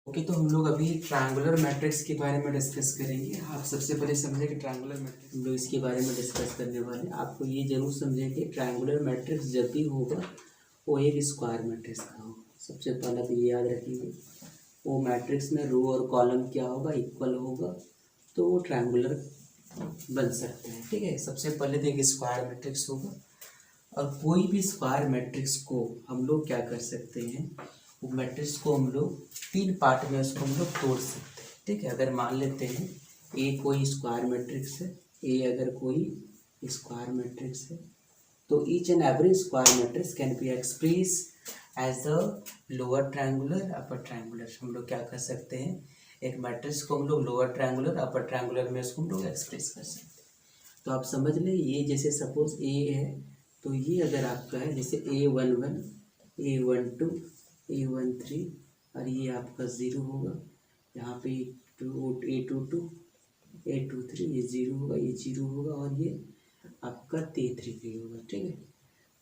Okay, तो हम लोग अभी ट्रायंगुलर मैट्रिक्स के बारे में डिस्कस करेंगे। आप सबसे पहले समझे कि ट्रायंगुलर मैट्रिक्स हम लोग इसके बारे में डिस्कस करने वाले हैं। आपको ये जरूर समझें कि ट्रायंगुलर मैट्रिक्स जब भी होगा वो एक स्क्वायर मैट्रिक्स का होगा। सबसे पहला तो ये याद रखिए, वो मैट्रिक्स में रो और कॉलम क्या होगा, इक्वल होगा, तो वो ट्रायंगुलर बन सकते हैं। ठीक है, सबसे पहले तो एक स्क्वायर मैट्रिक्स होगा। और कोई भी स्क्वायर मैट्रिक्स को हम लोग क्या कर सकते हैं, वो मैट्रिक्स को हम लोग तीन पार्ट में उसको हम लोग तोड़ सकते हैं। ठीक है, अगर मान लेते हैं ए कोई स्क्वायर मैट्रिक्स है, ए अगर कोई स्क्वायर मैट्रिक्स है, तो each and every square matrix can be express as the lower triangular upper triangular. हम लोग क्या कर सकते हैं, एक मैट्रिक्स को हम लोग लोअर ट्रायंगुलर अपर ट्रायंगुलर में उसको हम लोग एक्सप्रेस कर सकते हैं। तो आप समझ लें, ये जैसे सपोज ए है, तो ये अगर आपका है जैसे A11, A12, A13 और ये आपका ज़ीरो होगा। यहाँ पे A22, A23 ये ज़ीरो होगा, ये ज़ीरो होगा और ये आपका A33 होगा। ठीक है,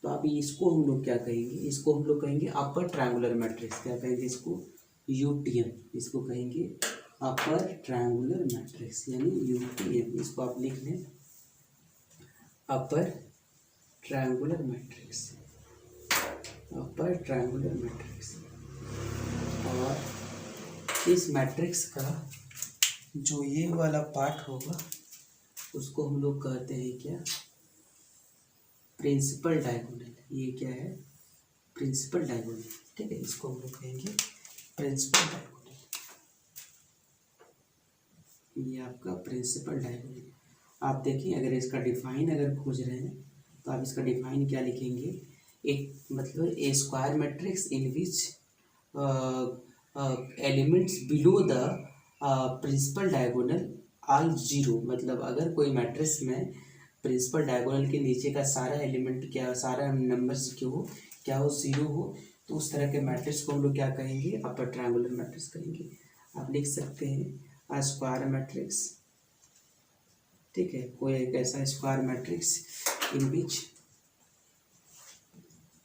तो आप इसको हम लोग क्या कहेंगे, इसको हम लोग कहेंगे अपर ट्रायंगुलर मैट्रिक्स। क्या कहेंगे इसको, UTM। इसको कहेंगे अपर ट्रायंगुलर मैट्रिक्स यानी UTM। इसको आप लिख लें, upper triangular matrix, upper triangular matrix. और इस मैट्रिक्स का जो ये वाला पार्ट होगा उसको हम लोग कहते हैं क्या, प्रिंसिपल डायगोनल। ये क्या है, प्रिंसिपल डायगोनल। ठीक है, इसको हम लोग कहेंगे प्रिंसिपल डायगोनल। ये आपका प्रिंसिपल डायगोनल। आप देखिए, अगर इसका डिफाइन अगर खोज रहे हैं तो आप इसका डिफाइन क्या लिखेंगे, एक मतलब a square matrix in which elements below the principal diagonal all zero. मतलब अगर कोई मैट्रिक्स में प्रिंसिपल डायगोनल के नीचे का सारा एलिमेंट क्या, सारा नंबर्स क्यों हो, क्या हो, ज़ीरो हो, तो उस तरह के मैट्रिक्स को हम लोग क्या कहेंगे, अपर ट्रायंगुलर मैट्रिक्स कहेंगे। आप लिख सकते हैं आ स्क्वायर मैट्रिक्स। ठीक है, कोई एक ऐसा square matrix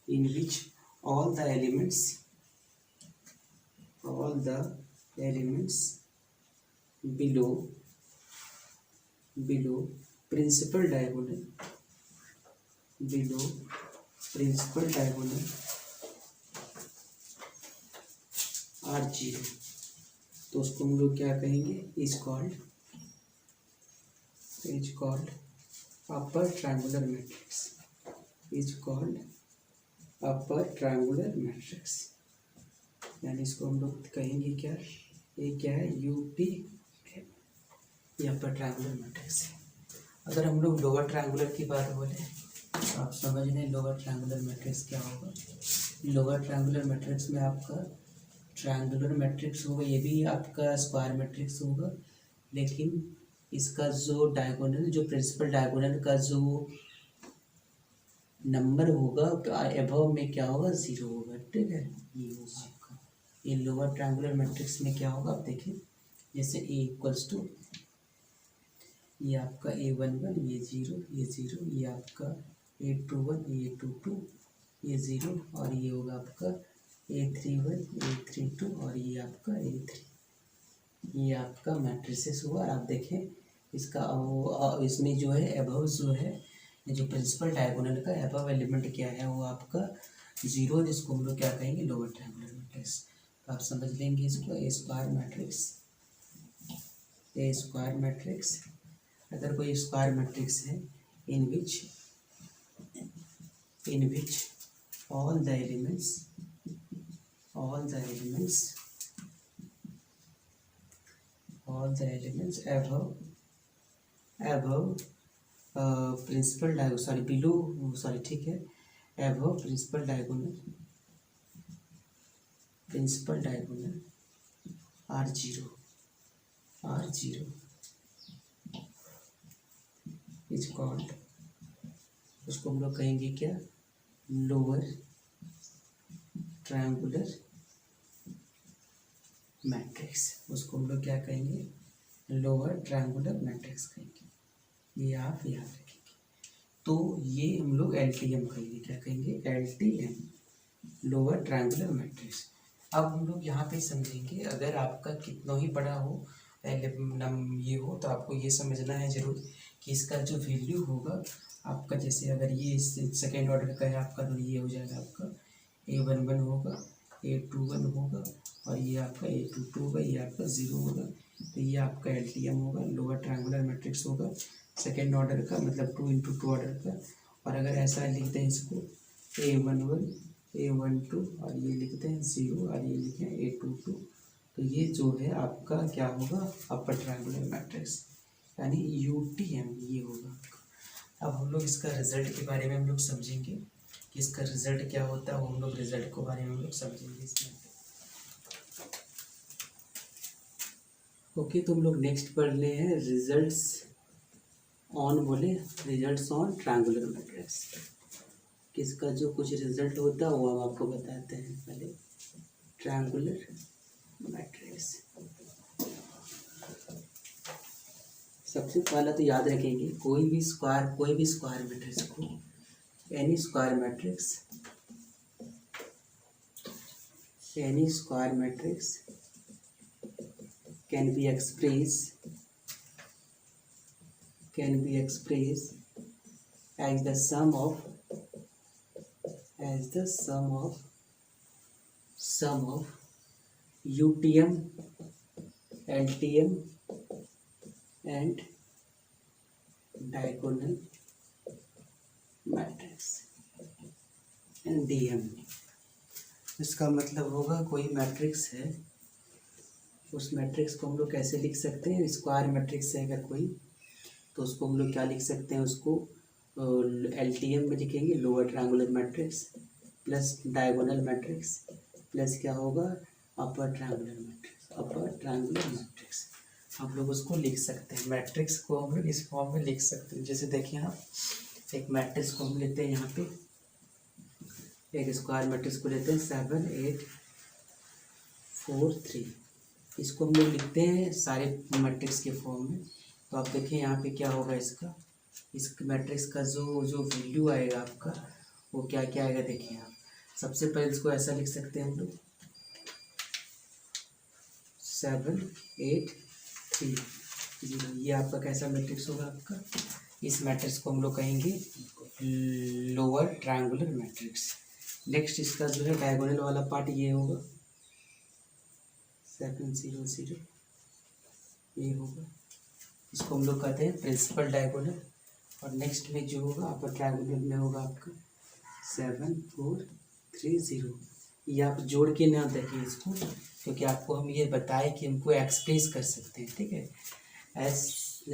in which all the elements below principal diagonal are zero। तो उसको हम लोग क्या कहेंगे, is called upper triangular matrix, is called upper triangular matrix. यानी इसको हम लोग कहेंगे क्या, ये क्या है, UT, ये अपर ट्रायंगुलर मैट्रिक्स है। अगर हम लोग लोअर ट्रायंगुलर की बात बोले तो आप समझ लें लोअर ट्रायंगुलर मैट्रिक्स क्या होगा। लोअर ट्रायंगुलर मैट्रिक्स में आपका ट्रायंगुलर मैट्रिक्स होगा, ये भी आपका स्क्वायर मैट्रिक्स होगा, लेकिन इसका जो डायगोनल, जो प्रिंसिपल डायगोनल का जो नंबर होगा तो अबव में क्या होगा, ज़ीरो होगा। ठीक है, ये होगा आपका। ये लोअर ट्रायंगुलर मैट्रिक्स में क्या होगा, आप देखिए जैसे A इक्वल्स टू, ये आपका A11, ये ज़ीरो, ये ज़ीरो, ये आपका A21, ये A22, ये ज़ीरो, और ये होगा आपका A31, A32 और ये आपका A3। ये आपका मैट्रिसेस हुआ। आप देखें इसका वो इसमें जो है अबव जो है, जो प्रिंसिपल डायगोनल का अबव एलिमेंट क्या है, वो आपका ज़ीरो, जिसको हम लोग क्या कहेंगे, लोअर ट्रायंगुलर मैट्रिक्स। तो आप समझ लेंगे इसको a square matrix, a square matrix. अगर कोई स्क्वायर मैट्रिक्स है in which all the elements above principal diagonal, sorry below, sorry ठीक है, above principal diagonal are zero is called, उसको हम लोग कहेंगे क्या, लोअर ट्रायंगुलर मैट्रिक्स। उसको हम लोग क्या कहेंगे, लोअर ट्रायंगुलर मैट्रिक्स कहेंगे। ये आप याद रखेंगे। तो ये हम लोग LTM कहेंगे, क्या कहेंगे, LTM, लोअर ट्रायंगुलर मैट्रिक्स। अब हम लोग यहाँ पे समझेंगे, अगर आपका कितना ही बड़ा हो ये हो, तो आपको ये समझना है जरूर कि इसका जो वैल्यू होगा आपका, जैसे अगर ये सेकेंड ऑर्डर का है आपका, तो ये हो जाएगा आपका A11 होगा, A21 होगा, और ये आपका A22 होगा, ये आपका 0 होगा। तो ये आपका LTM होगा, लोअर ट्रायंगुलर मैट्रिक्स होगा सेकेंड ऑर्डर का, मतलब 2 × 2 ऑर्डर का। और अगर ऐसा लिखते हैं इसको A11 A12 और ये लिखते हैं 0 और ये लिखें A22, तो ये जो है आपका क्या होगा, अपर ट्रायंगुलर मैट्रिक्स यानी UTM ये होगा आपका। अब हम लोग इसका रिजल्ट के बारे में हम लोग समझेंगे कि इसका रिजल्ट क्या होता है, वो हम लोग रिजल्ट के बारे में हम लोग समझेंगे इसमें। ओके, तो हम लोग नेक्स्ट पढ़ रहे हैं रिजल्ट्स ऑन, बोले रिजल्ट्स ऑन ट्रायंगुलर मैट्रिक्स। किसका जो कुछ रिजल्ट होता है वो हम आपको बताते हैं। पहले ट्रायंगुलर मैट्रिक्स, सबसे पहला तो याद रखेंगे कोई भी स्क्वायर मैट्रिक्स को, N E square matrix can be expressed as the sum of UTM, LTM and diagonal matrix and DM। इसका मतलब होगा कोई मैट्रिक्स है, उस मैट्रिक्स को हम लोग कैसे लिख सकते हैं, स्क्वायर मैट्रिक्स है अगर कोई, तो उसको हम लोग क्या लिख सकते हैं, उसको LTM में लिखेंगे, lower triangular matrix, plus diagonal matrix, plus क्या होगा, अपर ट्रायंगुलर मैट्रिक्स। हम लोग उसको लिख सकते हैं, मैट्रिक्स को हम लोग इस फॉर्म में लिख सकते हैं। जैसे देखिए आप, एक मैट्रिक्स को हम लेते हैं यहाँ पे, एक स्क्वायर मैट्रिक्स को लेते हैं 7 8 4 3, इसको हम लोग लिखते हैं सारे मैट्रिक्स के फॉर्म में। तो आप देखिए यहाँ पे क्या होगा, इस मैट्रिक्स का जो वैल्यू आएगा आपका, वो क्या क्या आएगा देखिए आप। सबसे पहले इसको ऐसा लिख सकते हैं हम लोग 7 8 3 0, ये आपका कैसा मैट्रिक्स होगा आपका, इस मैट्रिक्स को हम लोग कहेंगे लोअर ट्रायंगुलर मैट्रिक्स। नेक्स्ट इसका जो है डायगोनल वाला पार्ट ये होगा 7 0 0, ये होगा, इसको हम लोग कहते हैं प्रिंसिपल डायगोनल। और नेक्स्ट में जो होगा अपर ट्रायंगुलर में होगा आपका 7 4 3 0। ये आप जोड़ के ना देखें इसको, क्योंकि आपको हम ये बताए कि हमको एक्सप्रेस कर सकते हैं, ठीक है,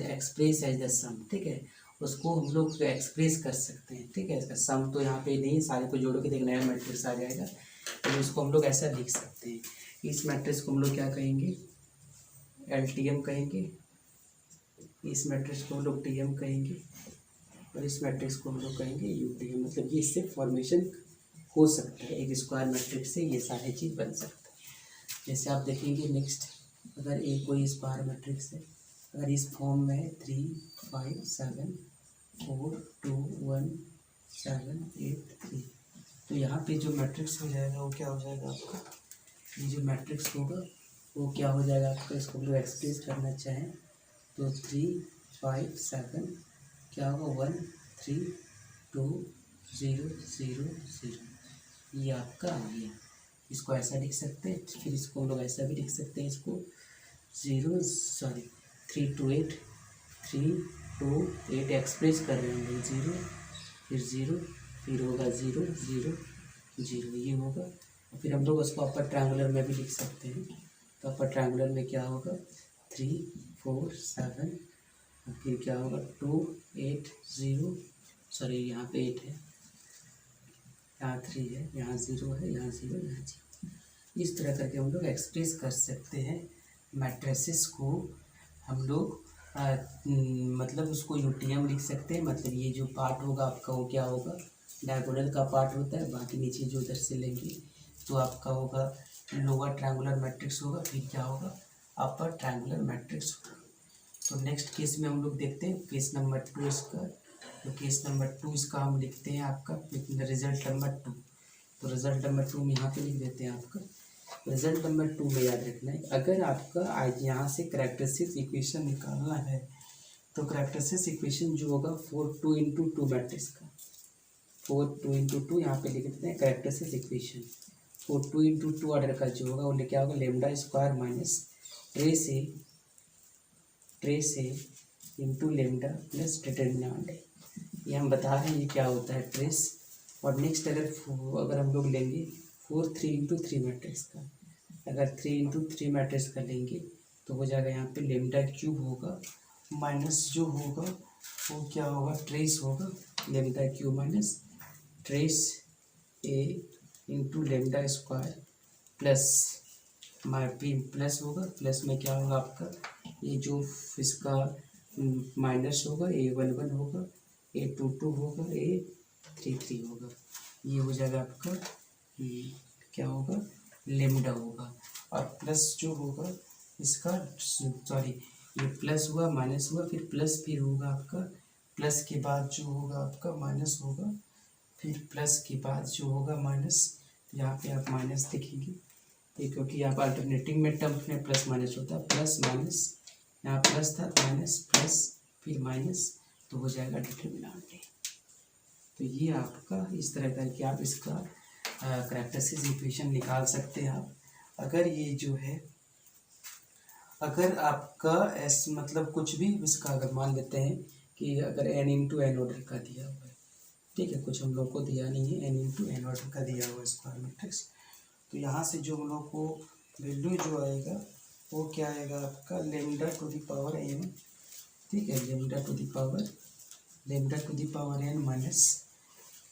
एक्सप्रेस एज द सम, ठीक है, उसको हम लोग एक्सप्रेस कर सकते हैं, ठीक है। इसका सम तो यहाँ पे नहीं, सारे को जोड़ के एक नया मैट्रिक्स आ जाएगा, तो उसको हम लोग ऐसा लिख सकते हैं। इस मैट्रिक्स को हम लोग क्या कहेंगे, LTM कहेंगे, इस मैट्रिक्स को हम लोग TM कहेंगे, और इस मैट्रिक्स को हम लोग कहेंगे UTM। मतलब ये इससे फॉर्मेशन हो सकता है, एक स्क्वायर मैट्रिक्स से ये सारी चीज़ बन सकता है। जैसे आप देखेंगे नेक्स्ट, अगर एक कोई स्क्वायर मैट्रिक्स है, अगर इस फॉर्म में है 3 5 7 4 2 1 7 8 3, तो यहाँ पे जो मैट्रिक्स हो जाएगा वो क्या हो जाएगा आपका, ये जो मैट्रिक्स होगा वो क्या हो जाएगा आपका, इसको हम लोग एक्सप्रेस करना चाहें तो 3 5 7 क्या होगा 1 3 2 0 0 0, ये आपका आ गया। इसको ऐसा लिख सकते हैं, फिर इसको हम लोग ऐसा भी लिख सकते हैं, इसको 3 2 8 3 2 8 एक्सप्रेस कर रहे हैं हम लोग, 0 फिर 0 फिर होगा 0 0 0, ये होगा। और फिर हम लोग उसको अपर ट्रायंगुलर में भी लिख सकते हैं, तो अपर ट्रायंगुलर में क्या होगा 3 4 7, और फिर क्या होगा 2 8 0, सॉरी यहाँ पे 8 है, यहाँ 3 है, यहाँ 0 है, यहाँ 0 यहाँ 0। इस तरह करके हम लोग एक्सप्रेस कर सकते हैं मैट्रिसेस को। हम लोग मतलब उसको UTM लिख सकते हैं, मतलब ये जो पार्ट होगा आपका वो क्या होगा, डायगोनल का पार्ट होता है, बाकी नीचे जो उधर से लेंगे तो आपका होगा लोअर ट्रायंगुलर मैट्रिक्स होगा, फिर क्या होगा अपर ट्रायंगुलर मैट्रिक्स होगा। तो नेक्स्ट केस में हम लोग देखते हैं केस नंबर 2 इसका। तो केस नंबर 2 इसका हम लिखते हैं आपका रिजल्ट नंबर 2। तो रिजल्ट नंबर 2 में यहाँ पे लिख देते हैं आपका रिजल्ट नंबर 2 में याद रखना है, अगर आपका आज यहाँ से करैक्टरिस्टिक्स इक्वेशन निकालना है तो करैक्टरिस्टिक्स इक्वेशन जो होगा 4 2 × 2 मैट्रिक्स का 4 2 × 2 यहाँ पे लिख देते हैं करैक्टरिस्टिक्स इक्वेशन 4 2 × 2 ऑर्डर का जो होगा वो क्या होगा lambda square minus trace A into lambda plus determinant है। ये हम बता रहे हैं ये क्या होता है ट्रेस। और नेक्स्ट अगर हम लोग लेंगे 4 3 × 3 मैट्रिक्स का, अगर 3 × 3 मैट्रिक्स का लेंगे तो हो जाएगा यहाँ पे लेमडा क्यूब होगा माइनस जो होगा वो क्या होगा ट्रेस होगा lambda cube minus trace A into lambda square plus plus होगा, प्लस में क्या होगा आपका ये जो इसका माइनस होगा A11 होगा A22 होगा A33 होगा, ये हो जाएगा आपका क्या होगा लेमडा होगा। और प्लस जो होगा इसका सॉरी ये प्लस हुआ माइनस हुआ फिर प्लस फिर होगा आपका प्लस के बाद जो होगा आपका माइनस होगा फिर प्लस के बाद जो होगा माइनस, यहाँ पे आप माइनस देखेंगे क्योंकि यहाँ पर अल्टरनेटिंग में टर्म्स में प्लस माइनस होता है, प्लस माइनस यहाँ प्लस था माइनस प्लस फिर माइनस तो हो जाएगा डिटर्मिनेंट। तो ये आपका इस तरह करके आप इसका करैक्टरिस्टिक्स इक्वेशन निकाल सकते हैं आप। अगर ये जो है अगर आपका एस मतलब कुछ भी इसका अगर मान लेते हैं कि अगर n × n ऑर्डर का दिया हुआ है, ठीक है, कुछ हम लोग को दिया नहीं है, n × n ऑर्डर का दिया हुआ है स्क्वायर मैट्रिक्स, तो यहाँ से जो हम लोग को वैल्यू जो आएगा वो क्या आएगा आपका lambda two the power n, ठीक है, lambda two the power n minus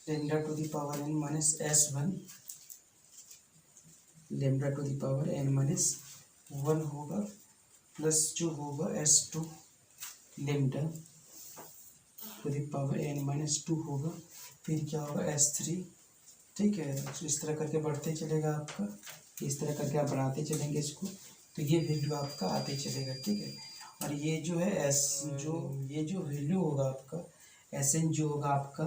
lambda two the power n minus S1 lambda two the power n minus 1 होगा प्लस जो होगा S2 lambda two the power n minus 2 होगा, फिर क्या होगा S3, ठीक है। तो इस तरह करके बढ़ते चलेगा आपका, इस तरह करके आप बढ़ाते चलेंगे इसको तो ये वैल्यू आपका आते चलेगा, ठीक है। और ये जो है ये जो वैल्यू होगा आपका Sn जो होगा आपका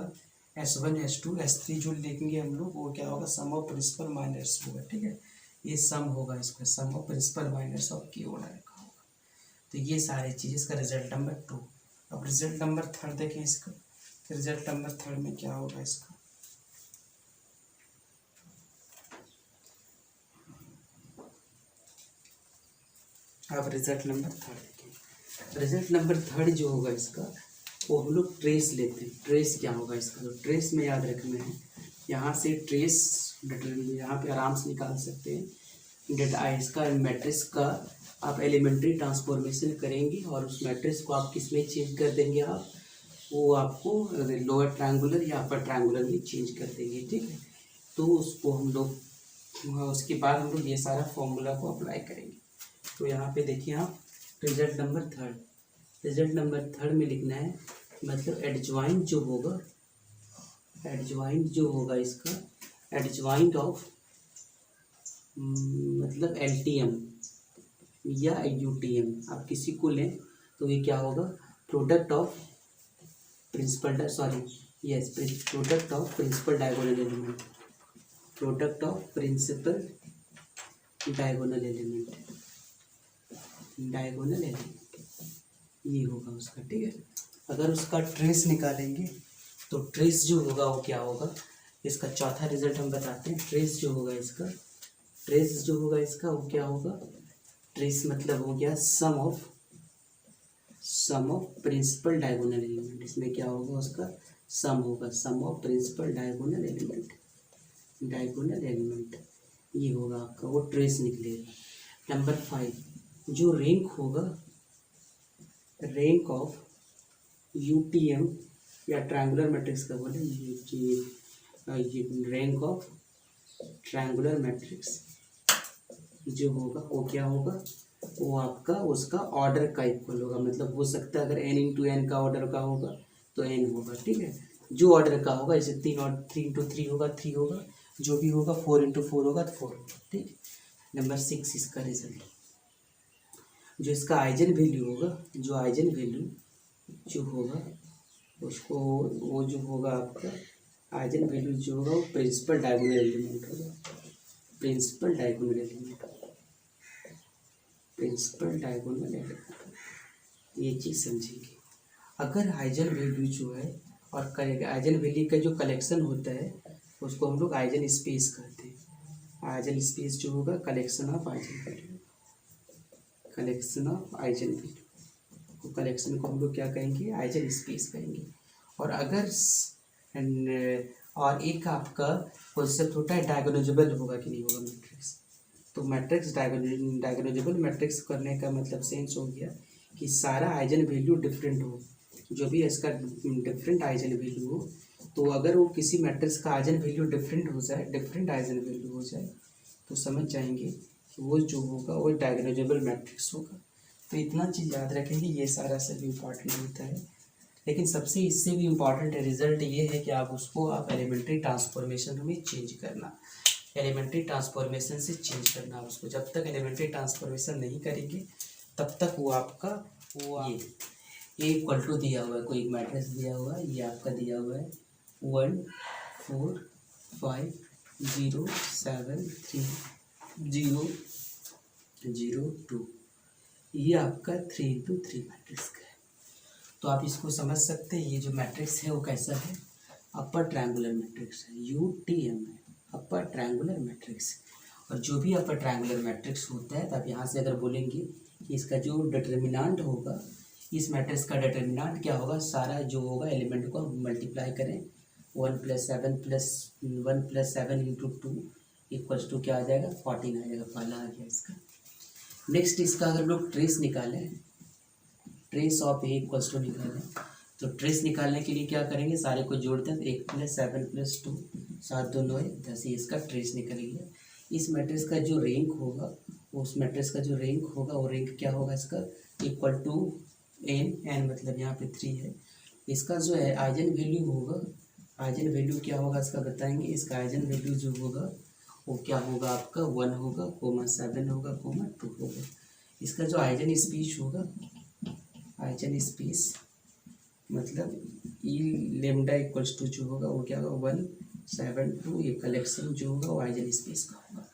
S1 S2 S3 जो लिखेंगे हम लोग वो क्या होगा सम ऑफ प्रिंसिपल माइनस होगा, ठीक है, ये सम होगा इसका सम ऑफ प्रिंसिपल माइनस ऑफ की ऑर्डर का होगा। तो ये सारी चीज़ इसका रिजल्ट नंबर 2। अब रिजल्ट नंबर 3 देखें इसका, रिजल्ट नंबर 3 में क्या होगा इसका, अब रिजल्ट नंबर 3 देखें। रिजल्ट नंबर 3 जो होगा इसका वो हम लोग ट्रेस लेते हैं। ट्रेस क्या होगा इसका, तो ट्रेस में याद रखना है यहाँ से ट्रेस यहाँ पे आराम से निकाल सकते हैं डेटा इसका मैट्रिक्स का आप एलिमेंट्री ट्रांसफॉर्मेशन करेंगे और उस मैट्रिक्स को आप किस में चेंज कर देंगे आप वो आपको लोअर ट्रायंगुलर या अपर ट्रायंगुलर में चेंज कर देंगे, ठीक है। तो उसको हम लोग उसके बाद हम लोग ये सारा फॉर्मूला को अप्लाई करेंगे। तो यहाँ पे देखिए आप रिजल्ट नंबर 3 में लिखना है मतलब एडजॉइंट जो होगा इसका एडजॉइंट ऑफ मतलब LTM या UTM आप किसी को लें तो ये क्या होगा product of principal diagonal element ये होगा उसका, ठीक है। अगर उसका ट्रेस निकालेंगे तो ट्रेस जो होगा वो क्या होगा, इसका चौथा रिजल्ट हम बताते हैं। ट्रेस जो होगा इसका वो क्या होगा, ट्रेस मतलब हो गया सम ऑफ प्रिंसिपल डायगोनल एलिमेंट। इसमें क्या होगा उसका सम होगा सम ऑफ प्रिंसिपल डायगोनल एलिमेंट ये होगा आपका, वो ट्रेस निकलेगा। नंबर 5 जो रैंक होगा रैंक ऑफ UTM या ट्रायंगुलर मैट्रिक्स का बोले ये रैंक ऑफ ट्रायंगुलर मैट्रिक्स जो होगा वो क्या होगा, वो आपका उसका ऑर्डर का इक्वल होगा। मतलब हो सकता है अगर n × n का ऑर्डर का होगा तो n होगा, ठीक है। जो ऑर्डर का होगा जैसे 3 × 3 होगा 3 होगा, जो भी होगा 4 × 4 होगा तो 4 होगा, ठीक। नंबर 6 इसका रिजल्ट जो इसका आइजन वैल्यू जो होगा उसको वो जो होगा आपका आइजन वैल्यू जो होगा वो प्रिंसिपल डायगोनल एलिमेंट होगा। Principal diagonal element, principal diagonal element, ये चीज़ समझेंगे। अगर आइजन वैल्यू जो है और आइजन वैल्यू का जो कलेक्शन होता है उसको हम लोग आइजन स्पेस कहते हैं। आइजन स्पेस जो होगा collection of eigen value, collection of eigen value, collection को हम लोग क्या कहेंगे, आइजन स्पेस कहेंगे। और अगर और एक आपका कॉन्सेप्ट होता है डायगोनलाइजेबल होगा कि नहीं होगा मैट्रिक्स। तो मैट्रिक्स डायगोनलाइजेबल मैट्रिक्स करने का मतलब सेंस हो गया कि सारा आइजन वैल्यू डिफरेंट हो, जो भी इसका डिफरेंट आइजन वैल्यू हो। तो अगर वो किसी मैट्रिक्स का आइजन वैल्यू डिफरेंट हो जाए, डिफरेंट आइजन वैल्यू हो जाए, तो समझ जाएंगे कि वो जो होगा वो डायगोनलाइजेबल मैट्रिक्स होगा। तो इतना चीज़ याद रखेंगे, ये सारा सब इम्पॉर्टेंट होता है। लेकिन सबसे इससे भी इम्पॉर्टेंट रिजल्ट ये है कि आप एलिमेंट्री ट्रांसफॉर्मेशन में चेंज करना, एलिमेंट्री ट्रांसफॉर्मेशन से चेंज करना उसको। जब तक एलिमेंट्री ट्रांसफॉर्मेशन नहीं करेंगे तब तक वो आपका ये इक्वल टू दिया हुआ है, कोई एक मैट्रिक्स दिया हुआ है, ये आपका दिया हुआ है 1 4 5 0 7 3 0 0 2, ये आपका 3x3 मैट्रिक्स का है। तो आप इसको समझ सकते हैं, ये जो मैट्रिक्स है वो कैसा है, अपर ट्रायंगुलर मैट्रिक्स है, UTM है, अपर ट्रायंगुलर मैट्रिक्स। और जो भी अपर ट्रायंगुलर मैट्रिक्स होता है, तो आप यहाँ से अगर बोलेंगे कि इसका जो डिटर्मिनेंट होगा, इस मैट्रिक्स का डिटर्मिनेंट क्या होगा, सारा जो होगा एलिमेंट को मल्टीप्लाई करें, 1 + 7 + 1 + 7 × 2 इक्वल्स टू क्या आ जाएगा, 14 आ जाएगा। पहला आ गया इसका। नेक्स्ट इसका अगर लोग ट्रेस निकालें, trace of A equals to निकालें, तो ट्रेस निकालने के लिए क्या करेंगे, सारे को जोड़ते हैं, तो 1 + 7 + 2 7 2 9 10, ये इसका ट्रेस निकल गया। इस मैट्रिक्स का जो रैंक होगा, उस मैट्रिक्स का जो रैंक होगा वो रैंक क्या होगा इसका, इक्वल टू n मतलब यहाँ पे 3 है। इसका जो है आइजन वैल्यू होगा, आइजन वैल्यू क्या होगा इसका बताएंगे। इसका आइजन वैल्यू जो होगा वो क्या होगा आपका 1 होगा, 7 होगा, 2 होगा। इसका जो आइजन स्पेस होगा, आइजन स्पेस मतलब ई लेमडा इक्वल्स टू जो होगा वो क्या होगा 1 7 2, ये कलेक्शन जो होगा वो आइजन स्पेस का होगा।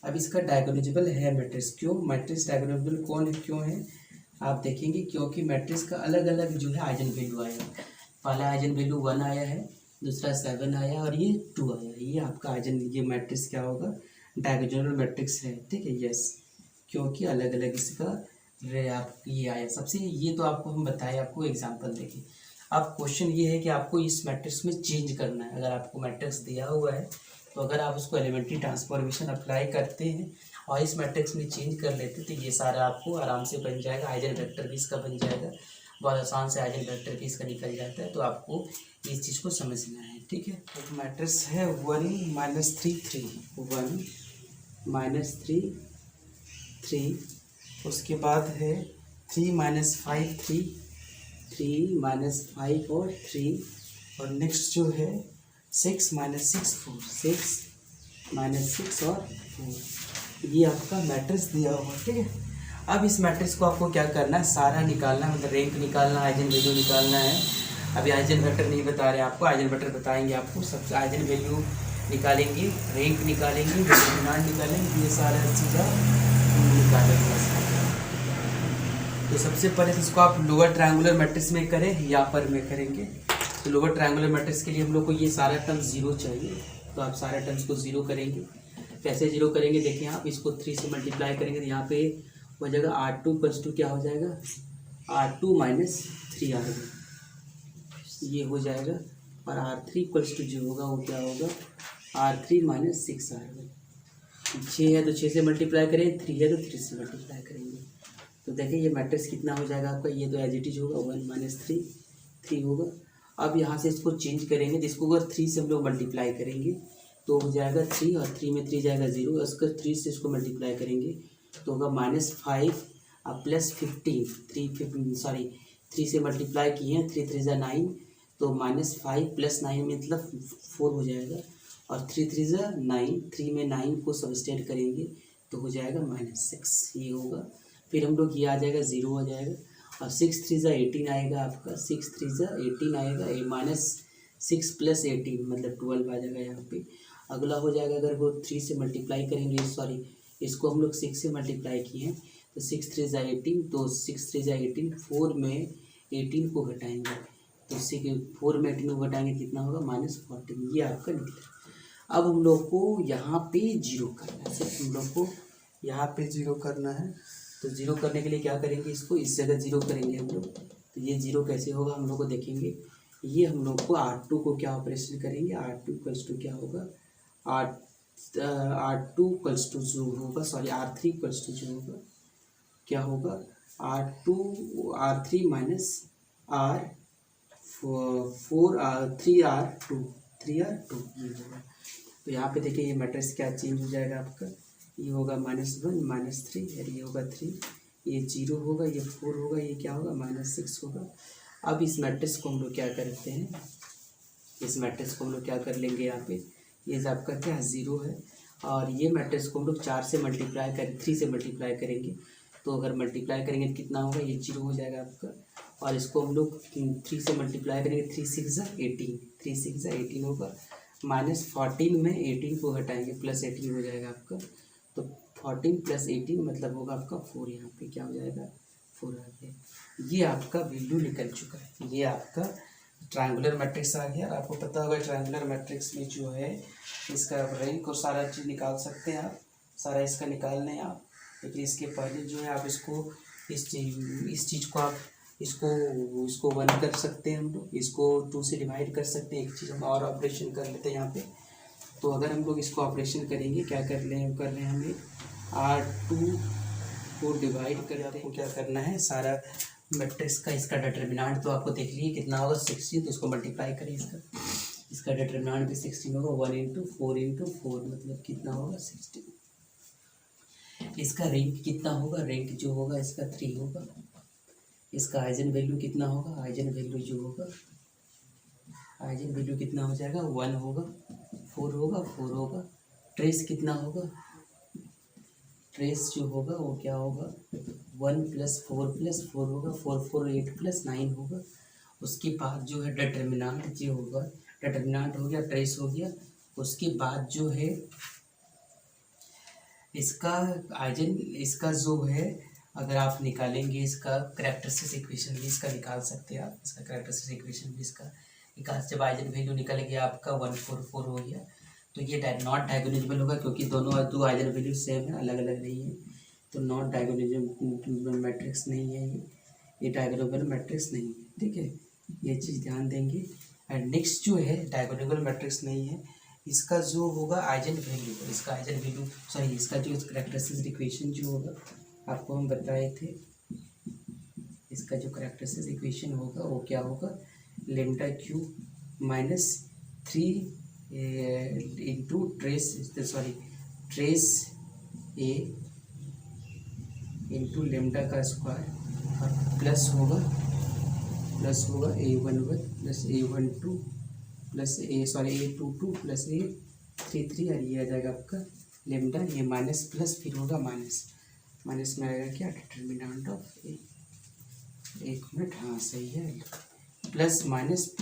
अब इसका डायगोनलाइजेबल है मैट्रिक्स, क्यों मैट्रिक्स डायगोनलाइजेबल कौन है, क्यों है आप देखेंगे, क्योंकि मैट्रिक्स का अलग अलग जो है आइजन वैल्यू आया। पहला आइजन वैल्यू 1 आया है, दूसरा 7 आया और ये 2 आया। ये आपका आइजन, ये मैट्रिक्स क्या होगा, डायगोनल मैट्रिक्स है, ठीक है। यस, क्योंकि अलग अलग इसका आप ये आया सबसे। ये तो आपको हम बताए, आपको एग्जांपल देखें। अब क्वेश्चन ये है कि आपको इस मैट्रिक्स में चेंज करना है। अगर आपको मैट्रिक्स दिया हुआ है तो अगर आप उसको एलिमेंट्री ट्रांसफॉर्मेशन अप्लाई करते हैं और इस मैट्रिक्स में चेंज कर लेते तो ये सारा आपको आराम से बन जाएगा। आइजन वेक्टर भी इसका बन जाएगा, बहुत आसान से आइजन वेक्टर भी इसका निकल जाता है। तो आपको इस चीज़ को समझना है, ठीक है। एक मैट्रिक्स है 1 - 3 3, 1 - 3 3, उसके बाद है 3 - 5 3, 3 - 5 और 3, और नेक्स्ट जो है 6 - 6 4, 6 - 6 और 4। ये आपका मैट्रिक्स दिया हुआ, ठीक है। अब इस मैट्रिक्स को आपको क्या करना है, सारा निकालना है, मतलब रैंक निकालना, आइजन वैल्यू निकालना है। अभी आइजन वेक्टर नहीं बता रहे आपको, आइजन वेक्टर बताएंगे आपको। सबसे आइजन वैल्यू निकालेंगे, रैंक निकालेंगे, डिटरमिनेंट निकालेंगे, ये सारा चीज़ें निकालेंगे। तो सबसे पहले इसको आप लोअर ट्रायंगुलर मैट्रिक्स में करें या अपर में करेंगे। तो लोअर ट्रायंगुलर मैट्रिक्स के लिए हम लोग को ये सारा टर्म 0 चाहिए, तो आप सारे टर्म्स को 0 करेंगे। कैसे 0 करेंगे, देखिए आप इसको 3 से मल्टीप्लाई करेंगे तो यहाँ पे हो जाएगा R2 = क्या हो जाएगा, R2 - 3 R1, ये हो जाएगा। और R3 जो होगा वो क्या होगा, R3 - 6 R1। 6 है तो 6 से मल्टीप्लाई करें, 3 है तो 3 से मल्टीप्लाई करेंगे। तो देखिए ये मैट्रिक्स कितना हो जाएगा आपका, ये तो एज इट इज होगा 1 - 3 3 होगा। अब यहाँ से इसको चेंज करेंगे, तो इसको अगर 3 से हम लोग मल्टीप्लाई करेंगे तो हो जाएगा 3, और 3 में 3 जाएगा 0। इसको 3 से इसको मल्टीप्लाई करेंगे तो होगा -5 + 15, 3 से मल्टीप्लाई किए हैं, 3 3 = 9, तो -5 + 9 मतलब 4 हो जाएगा, और 3 3 = 9, 3 में 9 को सबस्टेट करेंगे तो हो जाएगा -6, ये होगा। फिर हम लोग ये आ जाएगा 0 हो जाएगा, और 6 3 = 18 आएगा आपका, 6 3 = 18 आएगा, -6 + 18 मतलब 12 आ जाएगा यहाँ पे। अगला हो जाएगा अगर वो 3 से मल्टीप्लाई करेंगे, सॉरी इसको हम लोग 6 से मल्टीप्लाई किए हैं तो 6 3 ज़ा 18, तो 6 3 ज़ा 18, 4 में 18 को घटाएंगे तो 4 में 18 को घटाएंगे कितना होगा -14, ये आपका निकला। अब हम लोग को यहाँ पे जीरो करना है, सिर्फ हम लोग को यहाँ पे जीरो करना है। तो जीरो करने के लिए क्या करेंगे, इसको इस जगह जीरो करेंगे हम लोग। तो ये जीरो कैसे होगा हम लोग को देखेंगे। ये हम लोग को R2 को क्या ऑपरेशन करेंगे, R2 इक्वल्स टू क्या होगा, R2 इक्वल्स टू जो होगा, सॉरी R3 इक्वल्स टू जो होगा क्या होगा, R3 माइनस R4 3R2 ये होगा। तो यहाँ पे देखिए ये मैट्रिक्स क्या चेंज हो जाएगा आपका, ये होगा -1 -3 और ये होगा 3, ये 0 होगा, ये 4 होगा, ये क्या होगा -6 होगा। अब इस मैट्रिक्स को हम लोग क्या करते हैं, इस मैट्रिक्स को हम लोग क्या कर लेंगे, यहाँ पे ये आपका क्या 0 है और ये मैट्रिक्स को हम लोग 3 से मल्टीप्लाई करेंगे। तो अगर मल्टीप्लाई करेंगे तो कितना होगा, ये 0 हो जाएगा आपका। और इसको हम लोग 3 से मल्टीप्लाई करेंगे, 3 6 ज़ा 18 होगा, -14 में 18 को घटाएंगे +18 हो जाएगा आपका। तो 14 + 18 मतलब होगा आपका 4, यहाँ पे क्या हो जाएगा 4 आ गया। ये आपका वैल्यू निकल चुका है, ये आपका ट्रायंगुलर मैट्रिक्स आ गया। आपको पता होगा ट्रायंगुलर मैट्रिक्स में जो है इसका रैंक और सारा चीज़ निकाल सकते हैं आप, सारा इसका निकाल लें आप। लेकिन इसके पहले जो है आप इसको इस चीज़ को आप इसको 1 कर सकते हैं हम लोग, इसको 2 से डिवाइड कर सकते हैं। एक चीज़ हम और ऑपरेशन कर लेते हैं यहाँ पे। तो अगर हम लोग इसको ऑपरेशन करेंगे, क्या कर रहे हैं हमें R2 को डिवाइड कर, आपको क्या करना है, सारा मैट्रिक्स का इसका डिटर्मिनेंट तो आपको देख लीजिए कितना होगा 16, तो इसको मल्टीप्लाई करें, इसका डिटर्मिनेंट भी 16 होगा, 1 × 4 मतलब कितना होगा 16। इसका रैंक कितना होगा, रैंक जो होगा इसका 3 होगा। इसका आइजन वैल्यू कितना होगा, आइजन वैल्यू जो होगा, आइजन वैल्यू कितना हो जाएगा 1 होगा, 4 होगा। ट्रेस कितना होगा, ट्रेस जो होगा वो क्या होगा 1 + 4 होगा, 4 4 8 + 9 होगा। उसके बाद जो है डिटर्मिनेंट जो होगा, डिटर्मिनेंट हो गया, ट्रेस हो गया। उसके बाद जो है इसका आइजन, इसका जो है अगर आप निकालेंगे इसका कैरेक्टरिस्टिक इक्वेशन भी इसका निकाल सकते हैं आप, इसका कैरेक्टरिस्टिक इक्वेशन भी इसका निकाल। जब आइजन वैल्यू निकल गया आपका 1 4 4 हो गया, तो ये नॉट डायगोनलाइजेबल होगा क्योंकि दोनों दो आइजन वैल्यू सेम है, अलग अलग नहीं है। तो नॉट डायगोनलाइजेबल मैट्रिक्स नहीं है ये डायगोनलाइजेबल मैट्रिक्स नहीं है, ठीक है, ये चीज़ ध्यान देंगे। एंड नेक्स्ट जो है डायगोनलाइजेबल मैट्रिक्स नहीं है, इसका जो होगा आइजन वैल्यू, इसका आइजन वैल्यू सॉरी इसका जो कैरेक्टरिस्टिक इक्वेशन जो होगा आपको हम बताए थे, इसका जो कैरेक्टरिस्टिक इक्वेशन होगा वो क्या होगा, λ³ -3 into trace A into lambda का स्क्वायर और प्लस होगा A11 plus A12 plus A22 plus A33 और ये आ जाएगा आपका लेमडा, ये माइनस प्लस फिर होगा माइनस में आएगा क्या डिटर्मिनेंट ऑफ A, 1 मिनट, हाँ सही है, प्लस माइनस,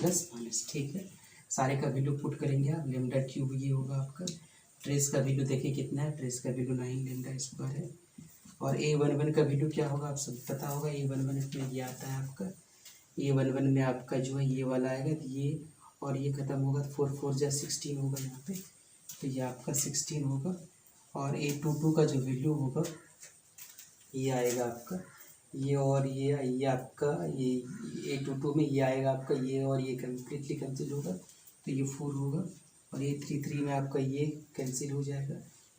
ठीक है। सारे का वैल्यू पुट करेंगे आप, λ³ ये होगा आपका। ट्रेस का वैल्यू देखिए कितना है, ट्रेस का वैल्यू 9 λ² है। और A11 का वैल्यू क्या होगा आप सब पता होगा, A11 में ये आता है आपका, A11 में आपका जो है ये वाला आएगा, तो ये और ये ख़त्म होगा, 4 4 = 16 होगा यहाँ पे, तो ये आपका 16 होगा। और A22 का जो वैल्यू होगा ये आएगा आपका, ये और ये आपका ये A22 में ये आएगा आपका, ये और ये कम्प्लीटली कैंसिल होगा, तो ये 4 होगा। और A33 में आपका ये कैंसिल हो जाएगा,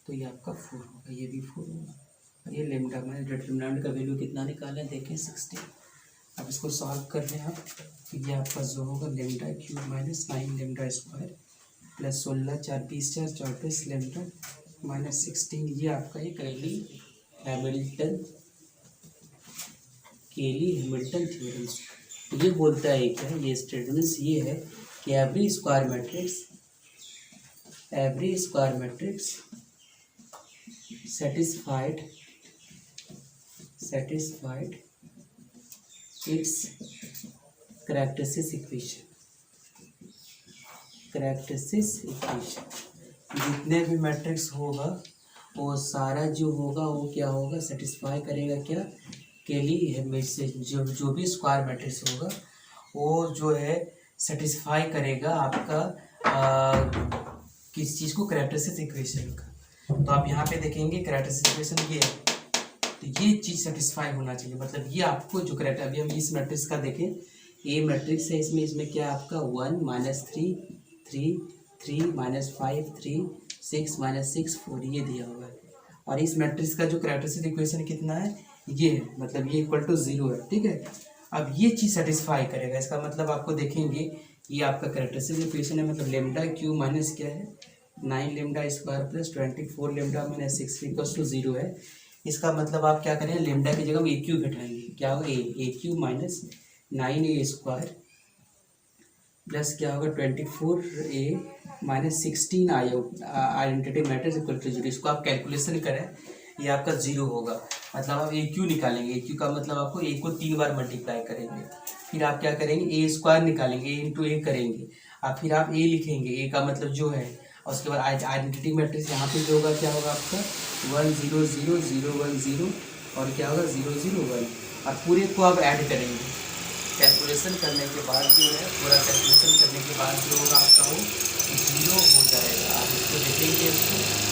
तो ये आपका 4 होगा, ये भी 4 होगा। और ये लेमडा में डिटर्मिनेंट का वैल्यू कितना निकाला है देखें 16। अब इसको सॉल्व कर लें आप, तो ये आपका जो होगा λ³ -9 λ² प्लस 16 4 20 4 34 λ -16, ये आपका एक केली-हैमिल्टन थ्योरम ये बोलता है क्या, ये स्टेटमेंट्स ये है कि every square matrix satisfied its characteristic equation जितने भी मैट्रिक्स होगा वो सारा जो होगा वो क्या होगा, सेटिस्फाई करेगा क्या, केली में से जो भी स्क्वायर मैट्रिक्स होगा वो जो है सेटिस्फाई करेगा आपका किस चीज़ को, कैरेक्टरिस्टिक इक्वेशन का। तो आप यहाँ पे देखेंगे कैरेक्टरिस्टिक इक्वेशन ये है, तो ये चीज़ सेटिस्फाई होना चाहिए। मतलब ये आपको जो करेक्ट, अभी हम इस मैट्रिक्स का देखें, ए मैट्रिक्स है, इसमें क्या है आपका 1 -3 3 3 -5 3 6 -6 4 ये दिया हुआ है। और इस मैट्रिक्स का जो कैरेक्टरिस्टिक इक्वेशन कितना है, ये है, मतलब ये इक्वल टू 0 है, ठीक है। अब ये चीज़ सेटिस्फाई करेगा, इसका मतलब आपको देखेंगे ये आपका कैरेक्टरिस्टिक इक्वेशन है, मतलब लेमडा क्यू माइनस क्या है 9 lambda square plus 24 lambda minus 6 equals to 0 है। इसका मतलब आप क्या करें, लेमडा की जगह में ए क्यू घटाएंगे, क्या होगा A cube minus 9a square plus क्या होगा 24a minus 16 identity matrix equal to 0। इसको आप कैलकुलेशन करें, ये आपका 0 होगा। मतलब आप ए क्यू निकालेंगे, ए क्यू का मतलब आपको ए को 3 बार मल्टीप्लाई करेंगे, फिर आप क्या करेंगे ए स्क्वायर निकालेंगे, ए इंटू ए करेंगे, अब फिर आप ए लिखेंगे, ए का मतलब जो है, और उसके बाद आइडेंटिटी मैट्रिक्स यहाँ पे जो होगा क्या होगा आपका 1 0 0 0 1 0 और क्या होगा 0 0 1, और पूरे को आप ऐड करेंगे। कैलकुलेशन करने के बाद जो है, पूरा कैलकुलेशन करने के बाद जो होगा आपका वो 0 हो जाएगा। आप इसको देखेंगे इसको